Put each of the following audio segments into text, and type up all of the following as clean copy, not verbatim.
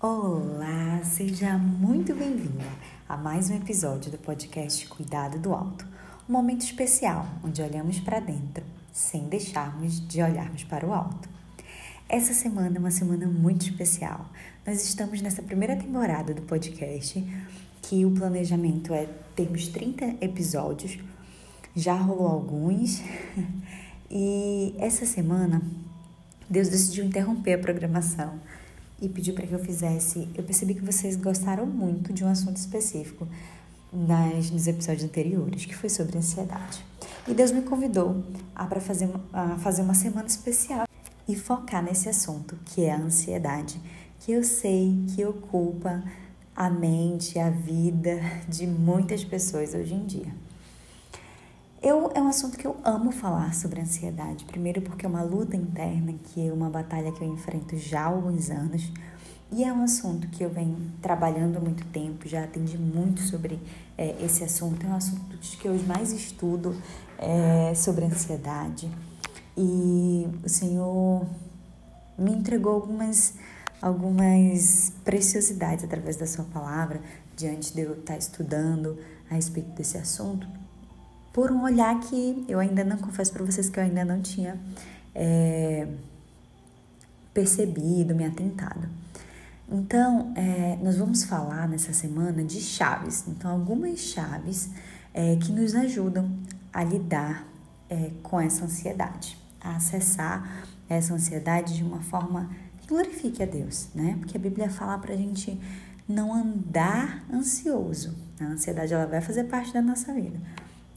Olá, seja muito bem-vinda a mais um episódio do podcast Cuidado do Alto, um momento especial onde olhamos para dentro sem deixarmos de olharmos para o alto. Essa semana é uma semana muito especial. Nós estamos nessa primeira temporada do podcast, que o planejamento é termos 30 episódios, já rolou alguns, e essa semana Deus decidiu interromper a programação e pediu para que eu fizesse. Eu percebi que vocês gostaram muito de um assunto específico nos episódios anteriores, que foi sobre ansiedade. E Deus me convidou a fazer uma semana especial e focar nesse assunto, que é a ansiedade, que eu sei que ocupa a mente, a vida de muitas pessoas hoje em dia. É um assunto que eu amo falar sobre ansiedade, primeiro porque é uma luta interna, que é uma batalha que eu enfrento já há alguns anos, e é um assunto que eu venho trabalhando há muito tempo, já atendi muito sobre esse assunto, é um assunto que eu mais estudo sobre ansiedade, e o Senhor me entregou algumas preciosidades através da sua palavra, diante de eu estar estudando a respeito desse assunto, por um olhar que eu ainda não, confesso para vocês que eu ainda não tinha percebido, me atentado. Então, nós vamos falar nessa semana de chaves. Então, algumas chaves que nos ajudam a lidar com essa ansiedade, a acessar essa ansiedade de uma forma que glorifique a Deus, né? Porque a Bíblia fala pra gente não andar ansioso. A ansiedade, ela vai fazer parte da nossa vida.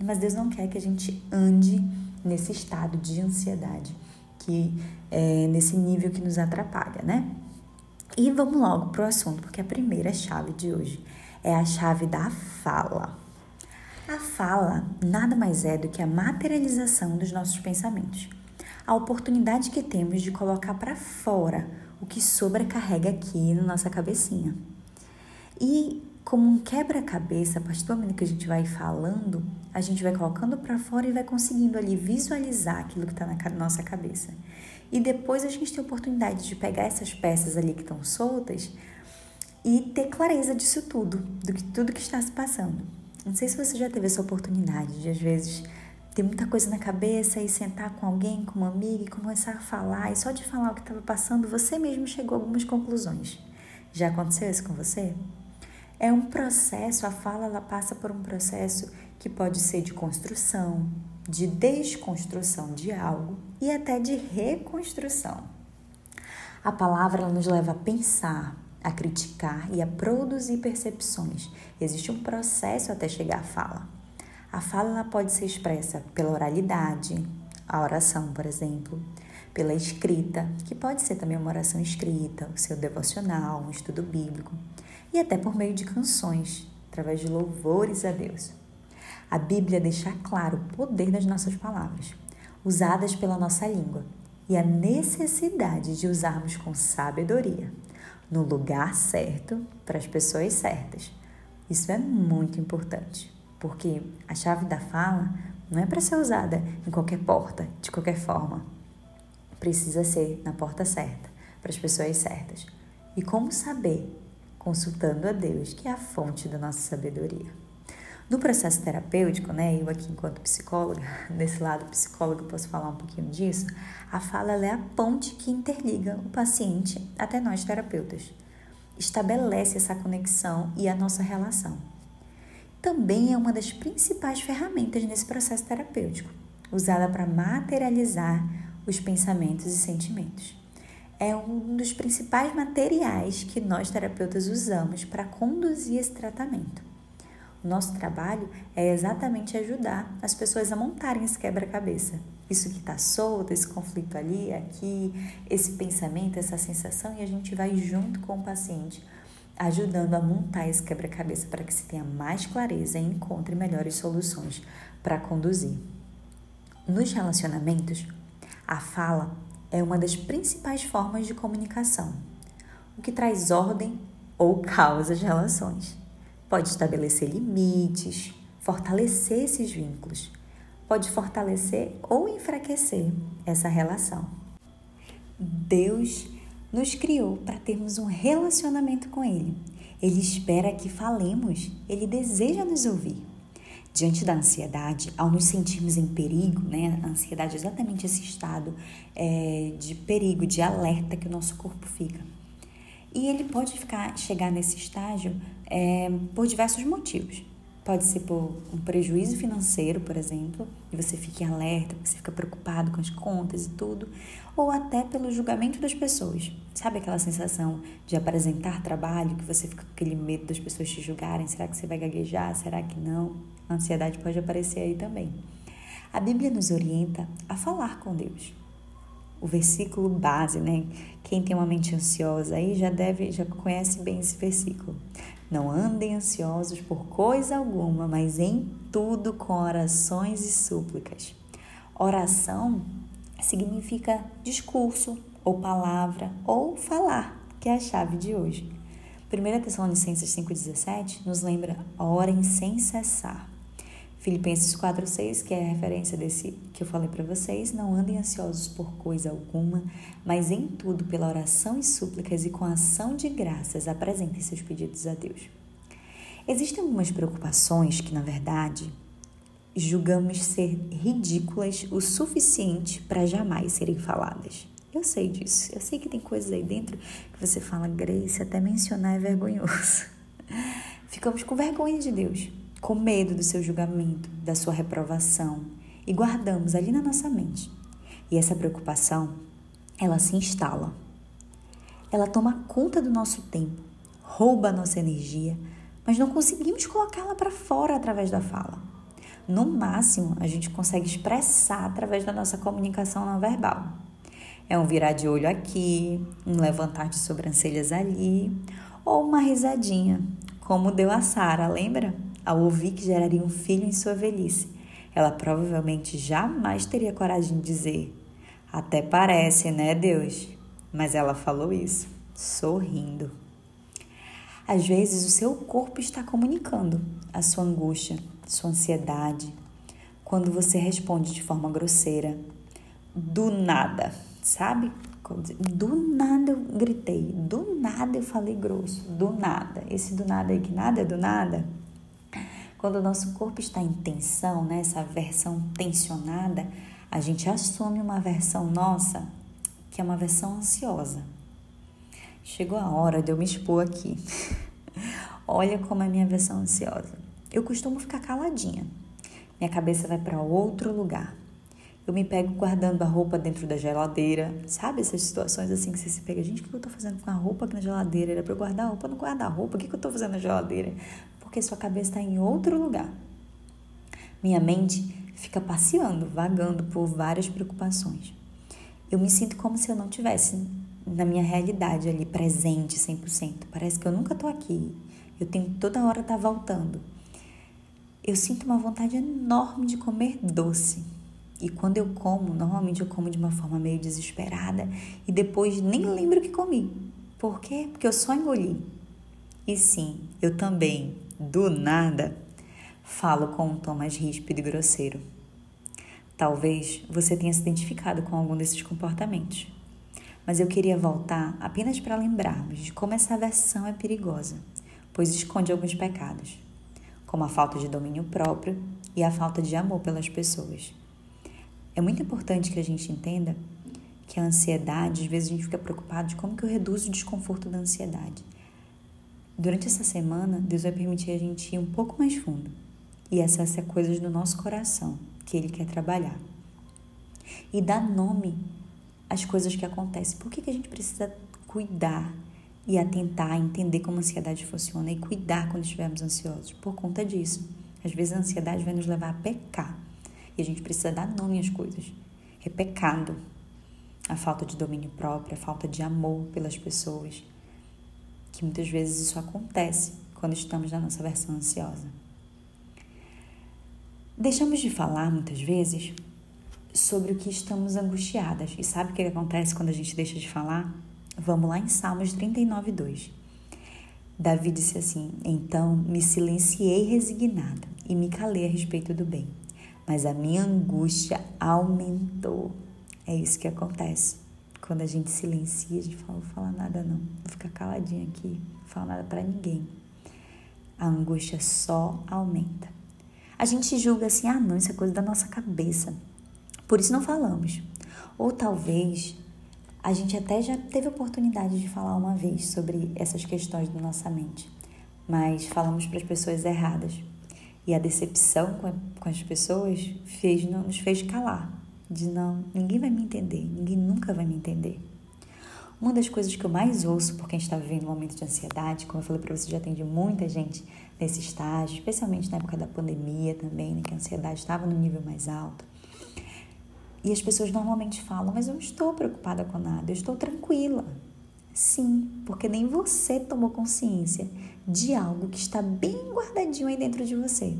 Mas Deus não quer que a gente ande nesse estado de ansiedade, nesse nível que nos atrapalha, né? E vamos logo pro assunto, porque a primeira chave de hoje é a chave da fala. A fala nada mais é do que a materialização dos nossos pensamentos. A oportunidade que temos de colocar para fora o que sobrecarrega aqui na nossa cabecinha. E como um quebra-cabeça, a partir do momento que a gente vai falando, a gente vai colocando para fora e vai conseguindo ali visualizar aquilo que está na nossa cabeça. E depois a gente tem a oportunidade de pegar essas peças ali que estão soltas e ter clareza disso tudo, tudo que está se passando. Não sei se você já teve essa oportunidade de, às vezes, ter muita coisa na cabeça e sentar com alguém, com uma amiga e começar a falar, e só de falar o que estava passando, você mesmo chegou a algumas conclusões. Já aconteceu isso com você? É um processo, a fala ela passa por um processo que pode ser de construção, de desconstrução de algo e até de reconstrução. A palavra ela nos leva a pensar, a criticar e a produzir percepções. Existe um processo até chegar à fala. A fala ela pode ser expressa pela oralidade, a oração, por exemplo, pela escrita, que pode ser também uma oração escrita, o seu devocional, um estudo bíblico, e até por meio de canções, através de louvores a Deus. A Bíblia deixa claro o poder das nossas palavras, usadas pela nossa língua, e a necessidade de usarmos com sabedoria, no lugar certo, para as pessoas certas. Isso é muito importante, porque a chave da fala não é para ser usada em qualquer porta, de qualquer forma. Precisa ser na porta certa, para as pessoas certas. E como saber? Consultando a Deus, que é a fonte da nossa sabedoria. No processo terapêutico, né, eu aqui enquanto psicóloga, desse lado psicóloga eu posso falar um pouquinho disso, a fala ela é a ponte que interliga o paciente até nós terapeutas. Estabelece essa conexão e a nossa relação. Também é uma das principais ferramentas nesse processo terapêutico, usada para materializar os pensamentos e sentimentos. É um dos principais materiais que nós terapeutas usamos para conduzir esse tratamento. O nosso trabalho é exatamente ajudar as pessoas a montarem esse quebra-cabeça. Isso que está solto, esse conflito ali, aqui, esse pensamento, essa sensação, e a gente vai junto com o paciente, ajudando a montar esse quebra-cabeça para que se tenha mais clareza e encontre melhores soluções para conduzir. Nos relacionamentos, a fala é uma das principais formas de comunicação, o que traz ordem ou caos às relações. Pode estabelecer limites, fortalecer esses vínculos, pode fortalecer ou enfraquecer essa relação. Deus nos criou para termos um relacionamento com Ele. Ele espera que falemos, Ele deseja nos ouvir. Diante da ansiedade, ao nos sentirmos em perigo, né? A ansiedade é exatamente esse estado de perigo, de alerta que o nosso corpo fica. E ele pode chegar nesse estágio por diversos motivos. Pode ser por um prejuízo financeiro, por exemplo, e você fica em alerta, você fica preocupado com as contas e tudo, ou até pelo julgamento das pessoas. Sabe aquela sensação de apresentar trabalho, que você fica com aquele medo das pessoas te julgarem? Será que você vai gaguejar? Será que não? A ansiedade pode aparecer aí também. A Bíblia nos orienta a falar com Deus. O versículo base, né? Quem tem uma mente ansiosa aí já conhece bem esse versículo. Não andem ansiosos por coisa alguma, mas em tudo com orações e súplicas. Oração significa discurso, ou palavra, ou falar, que é a chave de hoje. 1 Tessalonicenses 5,17 nos lembra: orem sem cessar. Filipenses 4,6, que é a referência desse que eu falei para vocês: não andem ansiosos por coisa alguma, mas em tudo, pela oração e súplicas e com ação de graças, apresentem seus pedidos a Deus. Existem algumas preocupações que, na verdade, julgamos ser ridículas o suficiente para jamais serem faladas. Eu sei disso, eu sei que tem coisas aí dentro que você fala: Grace, até mencionar é vergonhoso. Ficamos com vergonha de Deus, com medo do seu julgamento, da sua reprovação, e guardamos ali na nossa mente. E essa preocupação, ela se instala. Ela toma conta do nosso tempo, rouba a nossa energia, mas não conseguimos colocá-la para fora através da fala. No máximo, a gente consegue expressar através da nossa comunicação não verbal. É um virar de olho aqui, um levantar de sobrancelhas ali, ou uma risadinha, como deu a Sara, lembra? Ao ouvir que geraria um filho em sua velhice. Ela provavelmente jamais teria coragem de dizer: até parece, né, Deus? Mas ela falou isso, sorrindo. Às vezes, o seu corpo está comunicando a sua angústia, sua ansiedade, quando você responde de forma grosseira, do nada, sabe? Do nada eu gritei, do nada eu falei grosso, do nada. Esse do nada aí, que nada é do nada. Quando o nosso corpo está em tensão, né, essa versão tensionada, a gente assume uma versão nossa, que é uma versão ansiosa. Chegou a hora de eu me expor aqui. Olha como é a minha versão ansiosa. Eu costumo ficar caladinha. Minha cabeça vai para outro lugar. Eu me pego guardando a roupa dentro da geladeira. Sabe essas situações assim que você se pega? Gente, o que eu tô fazendo com a roupa aqui na geladeira? Era para eu guardar a roupa, não guardar a roupa. O que eu tô fazendo na geladeira? Porque sua cabeça está em outro lugar. Minha mente fica passeando, vagando por várias preocupações. Eu me sinto como se eu não tivesse na minha realidade ali, presente 100%. Parece que eu nunca tô aqui. Eu tenho que toda hora estar voltando. Eu sinto uma vontade enorme de comer doce. E quando eu como, normalmente eu como de uma forma meio desesperada e depois nem lembro o que comi. Por quê? Porque eu só engoli. E sim, eu também, do nada, falo com um tom mais ríspido e grosseiro. Talvez você tenha se identificado com algum desses comportamentos. Mas eu queria voltar apenas para lembrarmos de como essa versão é perigosa, pois esconde alguns pecados, como a falta de domínio próprio e a falta de amor pelas pessoas. É muito importante que a gente entenda que a ansiedade, às vezes a gente fica preocupado de como que eu reduzo o desconforto da ansiedade. Durante essa semana, Deus vai permitir a gente ir um pouco mais fundo e acessar coisas do nosso coração que Ele quer trabalhar. E dar nome às coisas que acontecem. Por que a gente precisa cuidar e atentar, entender como a ansiedade funciona e cuidar quando estivermos ansiosos? Por conta disso. Às vezes a ansiedade vai nos levar a pecar e a gente precisa dar nome às coisas. É pecado. A falta de domínio próprio, a falta de amor pelas pessoas. Que muitas vezes isso acontece quando estamos na nossa versão ansiosa. Deixamos de falar, muitas vezes, sobre o que estamos angustiadas. E sabe o que acontece quando a gente deixa de falar? Vamos lá em Salmos 39:2. Davi disse assim: então me silenciei resignada e me calei a respeito do bem, mas a minha angústia aumentou. É isso que acontece Quando a gente silencia, a gente fala, não vou falar nada não, vou ficar caladinha aqui, não vou falar nada pra ninguém. A angústia só aumenta. A gente julga assim, não, isso é coisa da nossa cabeça, por isso não falamos. Ou talvez a gente até já teve oportunidade de falar uma vez sobre essas questões da nossa mente, mas falamos para as pessoas erradas. E a decepção com as pessoas nos fez calar, de não, ninguém vai me entender, ninguém nunca vai me entender. Uma das coisas que eu mais ouço por quem está vivendo um momento de ansiedade, como eu falei para você, já atendi muita gente nesse estágio, especialmente na época da pandemia também, né, que a ansiedade estava no nível mais alto. E as pessoas normalmente falam, mas eu não estou preocupada com nada, eu estou tranquila. Sim, porque nem você tomou consciência de algo que está bem guardadinho aí dentro de você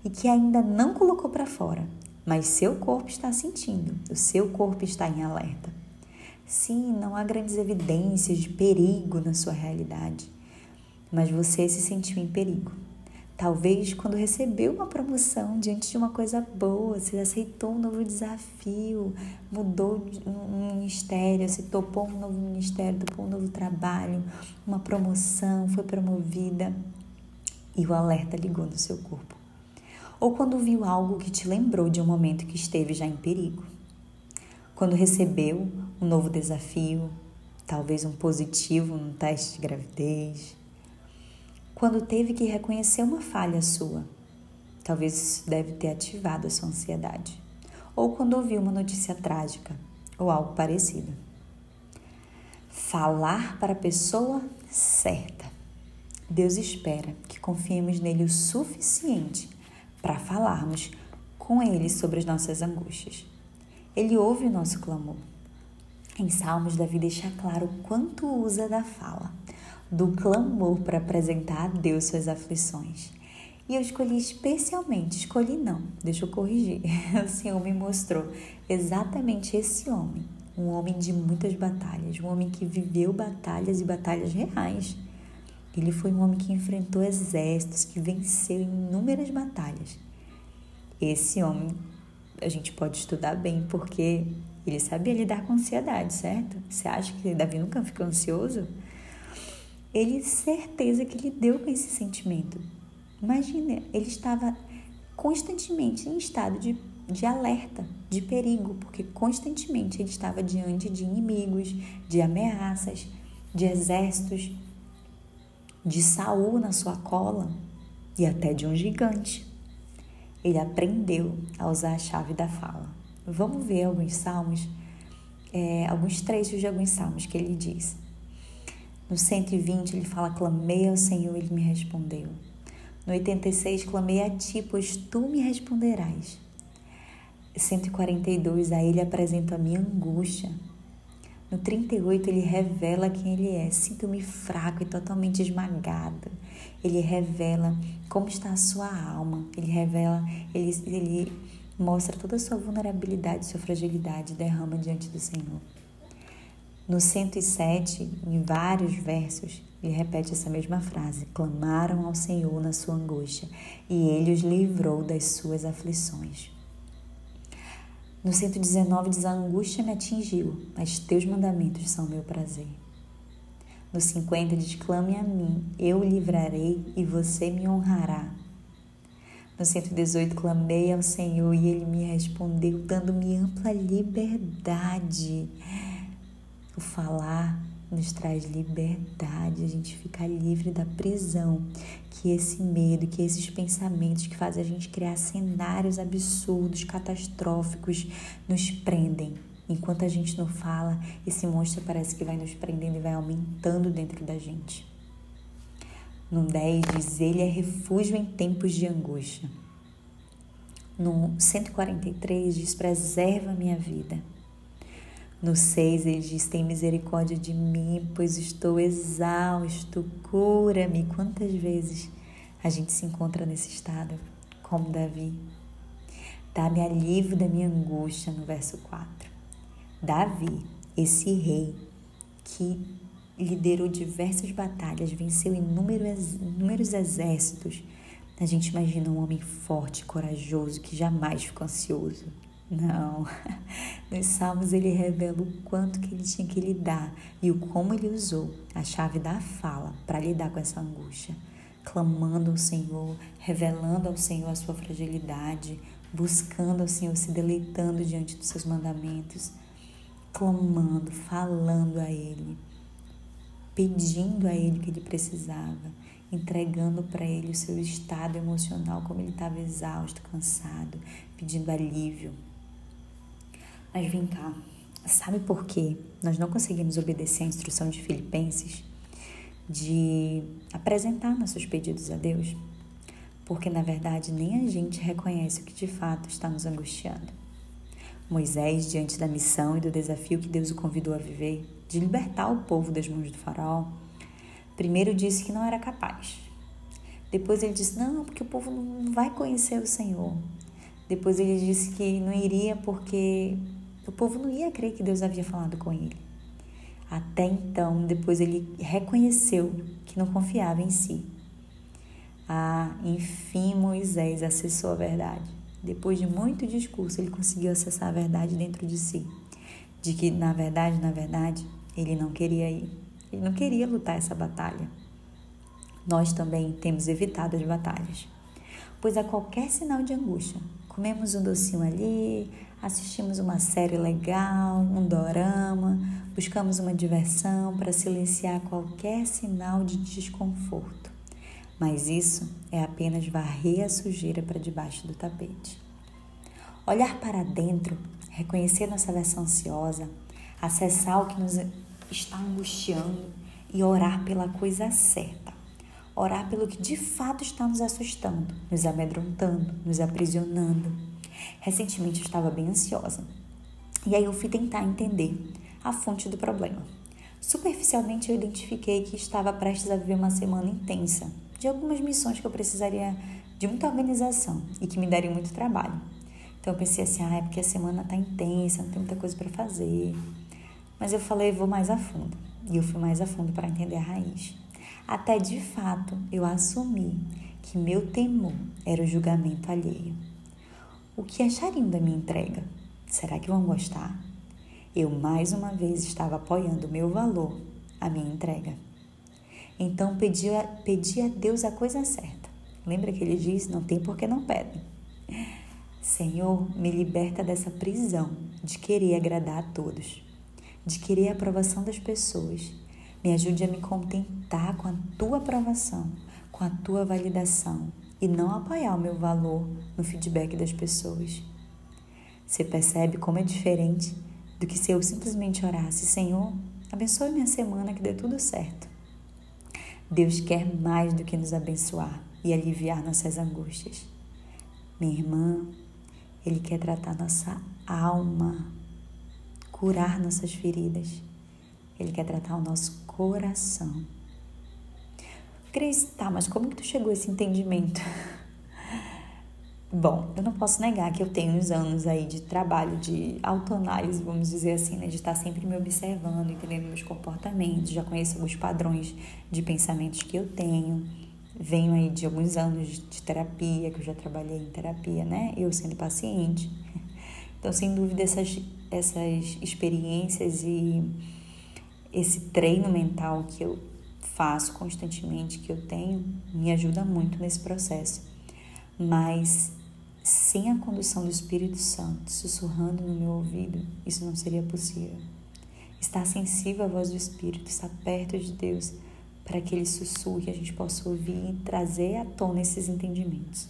e que ainda não colocou para fora, mas seu corpo está sentindo, o seu corpo está em alerta. Sim, não há grandes evidências de perigo na sua realidade, mas você se sentiu em perigo. Talvez quando recebeu uma promoção diante de uma coisa boa, você aceitou um novo desafio, mudou um ministério, você topou um novo ministério, topou um novo trabalho, uma promoção, foi promovida e o alerta ligou no seu corpo. Ou quando viu algo que te lembrou de um momento que esteve já em perigo. Quando recebeu um novo desafio, talvez um positivo no teste de gravidez. Quando teve que reconhecer uma falha sua, talvez isso deve ter ativado a sua ansiedade. Ou quando ouviu uma notícia trágica, ou algo parecido. Falar para a pessoa certa. Deus espera que confiemos nele o suficiente para falarmos com ele sobre as nossas angústias. Ele ouve o nosso clamor. Em Salmos, Davi deixa claro o quanto usa da fala, do clamor para apresentar a Deus suas aflições. E eu deixa eu corrigir, o Senhor me mostrou exatamente esse homem, um homem de muitas batalhas, um homem que viveu batalhas e batalhas reais. Ele foi um homem que enfrentou exércitos, que venceu inúmeras batalhas. Esse homem a gente pode estudar bem, porque ele sabia lidar com ansiedade, certo? Você acha que Davi nunca ficou ansioso? Ele, certeza que lidou com esse sentimento. Imagina, ele estava constantemente em estado de alerta, de perigo, porque constantemente ele estava diante de inimigos, de ameaças, de exércitos, de Saul na sua cola e até de um gigante. Ele aprendeu a usar a chave da fala. Vamos ver alguns salmos, alguns trechos de alguns salmos que ele diz. No 120 ele fala, clamei ao Senhor, ele me respondeu. No 86, clamei a ti, pois tu me responderás. 142, a ele apresento a minha angústia. No 38, ele revela quem ele é. Sinto-me fraco e totalmente esmagado. Ele revela como está a sua alma. Ele mostra toda a sua vulnerabilidade, sua fragilidade, derrama diante do Senhor. No 107, em vários versos, ele repete essa mesma frase. Clamaram ao Senhor na sua angústia, e ele os livrou das suas aflições. No 119 diz, a angústia me atingiu, mas teus mandamentos são meu prazer. No 50 diz, clame a mim, eu o livrarei e você me honrará. No 118, clamei ao Senhor e ele me respondeu, dando-me ampla liberdade. O falar nos traz liberdade, a gente fica livre da prisão, que esse medo, que esses pensamentos que fazem a gente criar cenários absurdos, catastróficos, nos prendem. Enquanto a gente não fala, esse monstro parece que vai nos prendendo e vai aumentando dentro da gente. No 10 diz, ele é refúgio em tempos de angústia. No 143 diz, preserva a minha vida. No 6 ele diz, tem misericórdia de mim, pois estou exausto, cura-me. Quantas vezes a gente se encontra nesse estado, como Davi? Dá-me alívio da minha angústia, no verso 4. Davi, esse rei que liderou diversas batalhas, venceu inúmeros exércitos, a gente imagina um homem forte, corajoso, que jamais ficou ansioso. Não. Nos Salmos ele revela o quanto que ele tinha que lidar e o como ele usou a chave da fala para lidar com essa angústia, clamando ao Senhor, revelando ao Senhor a sua fragilidade, buscando ao Senhor, se deleitando diante dos seus mandamentos, clamando, falando a Ele, pedindo a Ele o que ele precisava, entregando para Ele o seu estado emocional, como ele estava exausto, cansado, pedindo alívio. Mas vem cá, sabe por que nós não conseguimos obedecer a instrução de Filipenses de apresentar nossos pedidos a Deus? Porque, na verdade, nem a gente reconhece o que de fato está nos angustiando. Moisés, diante da missão e do desafio que Deus o convidou a viver, de libertar o povo das mãos do faraó, primeiro disse que não era capaz. Depois ele disse, não, porque o povo não vai conhecer o Senhor. Depois ele disse que não iria porque o povo não ia crer que Deus havia falado com ele. Até então, depois ele reconheceu que não confiava em si. Enfim, Moisés acessou a verdade. Depois de muito discurso, ele conseguiu acessar a verdade dentro de si. De que, na verdade, ele não queria ir. Ele não queria lutar essa batalha. Nós também temos evitado as batalhas. Pois a qualquer sinal de angústia, comemos um docinho ali, assistimos uma série legal, um dorama, buscamos uma diversão para silenciar qualquer sinal de desconforto. Mas isso é apenas varrer a sujeira para debaixo do tapete. Olhar para dentro, reconhecer nossa versão ansiosa, acessar o que nos está angustiando e orar pela coisa certa. Orar pelo que de fato está nos assustando, nos amedrontando, nos aprisionando. Recentemente eu estava bem ansiosa e aí eu fui tentar entender a fonte do problema. Superficialmente eu identifiquei que estava prestes a viver uma semana intensa de algumas missões que eu precisaria de muita organização e que me dariam muito trabalho. Então eu pensei assim, é porque a semana está intensa, não tem muita coisa para fazer. Mas eu falei, vou mais a fundo. E eu fui mais a fundo para entender a raiz. Até de fato eu assumi que meu temor era o julgamento alheio. O que achariam da minha entrega? Será que vão gostar? Eu mais uma vez estava apoiando o meu valor, a minha entrega. Então pedi a Deus a coisa certa. Lembra que ele diz, não tem por que não pedem. Senhor, me liberta dessa prisão de querer agradar a todos, de querer a aprovação das pessoas. Me ajude a me contentar com a tua aprovação, com a tua validação e não apoiar o meu valor no feedback das pessoas. Você percebe como é diferente do que se eu simplesmente orasse, Senhor, abençoe minha semana, que dê tudo certo. Deus quer mais do que nos abençoar e aliviar nossas angústias. Minha irmã, Ele quer tratar nossa alma, curar nossas feridas. Ele quer tratar o nosso coração. Cris, mas como que tu chegou a esse entendimento? Bom, eu não posso negar que eu tenho uns anos aí de trabalho, de autoanálise, vamos dizer assim, né? De estar sempre me observando, entendendo meus comportamentos, já conheço alguns padrões de pensamentos que eu tenho. Venho aí de alguns anos de terapia, que eu já trabalhei em terapia, né? Eu sendo paciente. Então, sem dúvida, essas experiências e esse treino mental que eu faço constantemente, que eu tenho, me ajuda muito nesse processo. Mas sem a condução do Espírito Santo sussurrando no meu ouvido, isso não seria possível. Estar sensível à voz do Espírito, estar perto de Deus, para que Ele sussurre, a gente possa ouvir e trazer à tona esses entendimentos.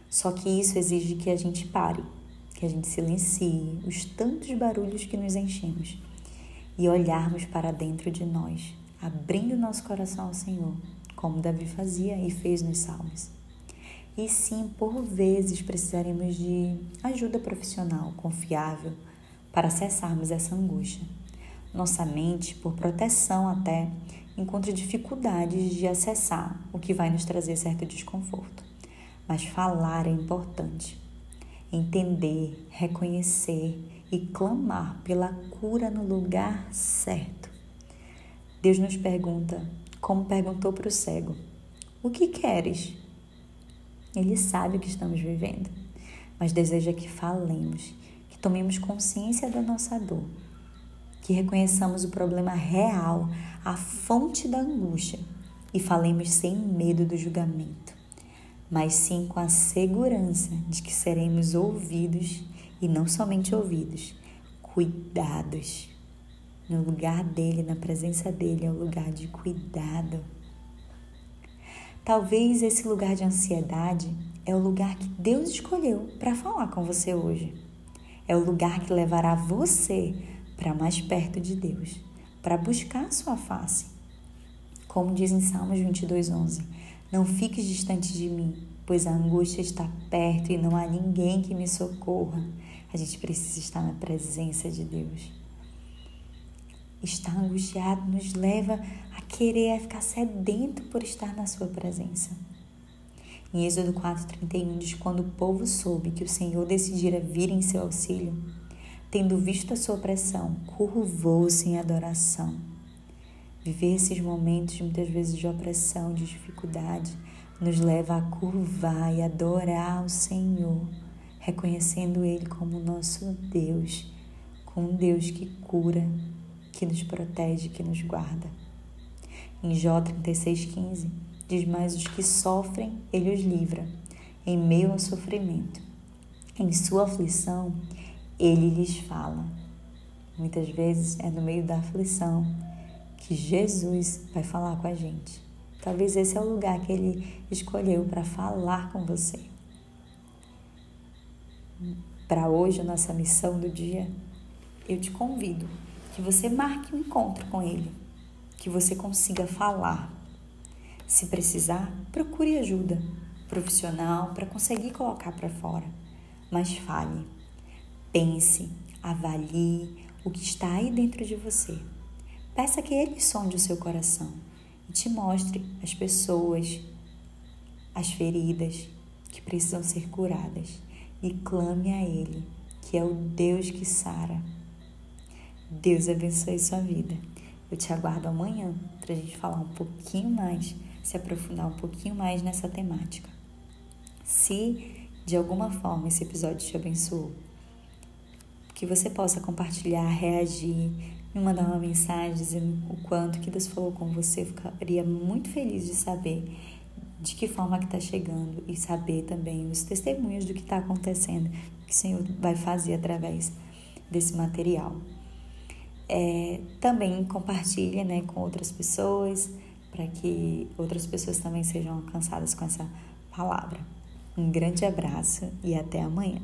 Só que isso exige que a gente pare, que a gente silencie os tantos barulhos que nos enchemos e olharmos para dentro de nós, abrindo nosso coração ao Senhor, como Davi fazia e fez nos Salmos. E sim, por vezes precisaremos de ajuda profissional, confiável, para acessarmos essa angústia. Nossa mente, por proteção até, encontra dificuldades de acessar o que vai nos trazer certo desconforto. Mas falar é importante. Entender, reconhecer e clamar pela cura no lugar certo. Deus nos pergunta, como perguntou para o cego, o que queres? Ele sabe o que estamos vivendo. mas deseja que falemos, que tomemos consciência da nossa dor, que reconheçamos o problema real, a fonte da angústia e falemos sem medo do julgamento, mas sim com a segurança de que seremos ouvidos e não somente ouvidos, cuidados. No lugar dele, na presença dele, é o lugar de cuidado. Talvez esse lugar de ansiedade é o lugar que Deus escolheu para falar com você hoje. É o lugar que levará você para mais perto de Deus, para buscar a sua face. Como diz em Salmos 22:11, não fiques distante de mim, pois a angústia está perto e não há ninguém que me socorra. A gente precisa estar na presença de Deus. Estar angustiado nos leva a querer, a ficar sedento por estar na sua presença. Em Êxodo 4:31 diz, quando o povo soube que o Senhor decidira vir em seu auxílio, tendo visto a sua opressão, curvou-se em adoração. Viver esses momentos, muitas vezes, de opressão, de dificuldade, nos leva a curvar e adorar o Senhor, reconhecendo Ele como nosso Deus, como um Deus que cura, que nos protege, que nos guarda. Em Jó 36:15, diz, mas os que sofrem, Ele os livra, em meio ao sofrimento. Em sua aflição, Ele lhes fala. Muitas vezes é no meio da aflição que Jesus vai falar com a gente. Talvez esse é o lugar que Ele escolheu para falar com você. Para hoje, a nossa missão do dia, eu te convido que você marque um encontro com Ele, que você consiga falar. Se precisar, procure ajuda profissional para conseguir colocar para fora, mas fale, pense, avalie o que está aí dentro de você. Peça que Ele sonde o seu coração e te mostre as pessoas, as feridas que precisam ser curadas e clame a Ele, que é o Deus que sara. Deus abençoe sua vida. Eu te aguardo amanhã para a gente falar um pouquinho mais, se aprofundar um pouquinho mais nessa temática. Se de alguma forma esse episódio te abençoou, que você possa compartilhar, reagir, me mandar uma mensagem dizendo o quanto que Deus falou com você. Eu ficaria muito feliz de saber de que forma que está chegando e saber também os testemunhos do que está acontecendo, que o Senhor vai fazer através desse material. Também compartilhe, com outras pessoas, para que outras pessoas também sejam alcançadas com essa palavra. Um grande abraço e até amanhã.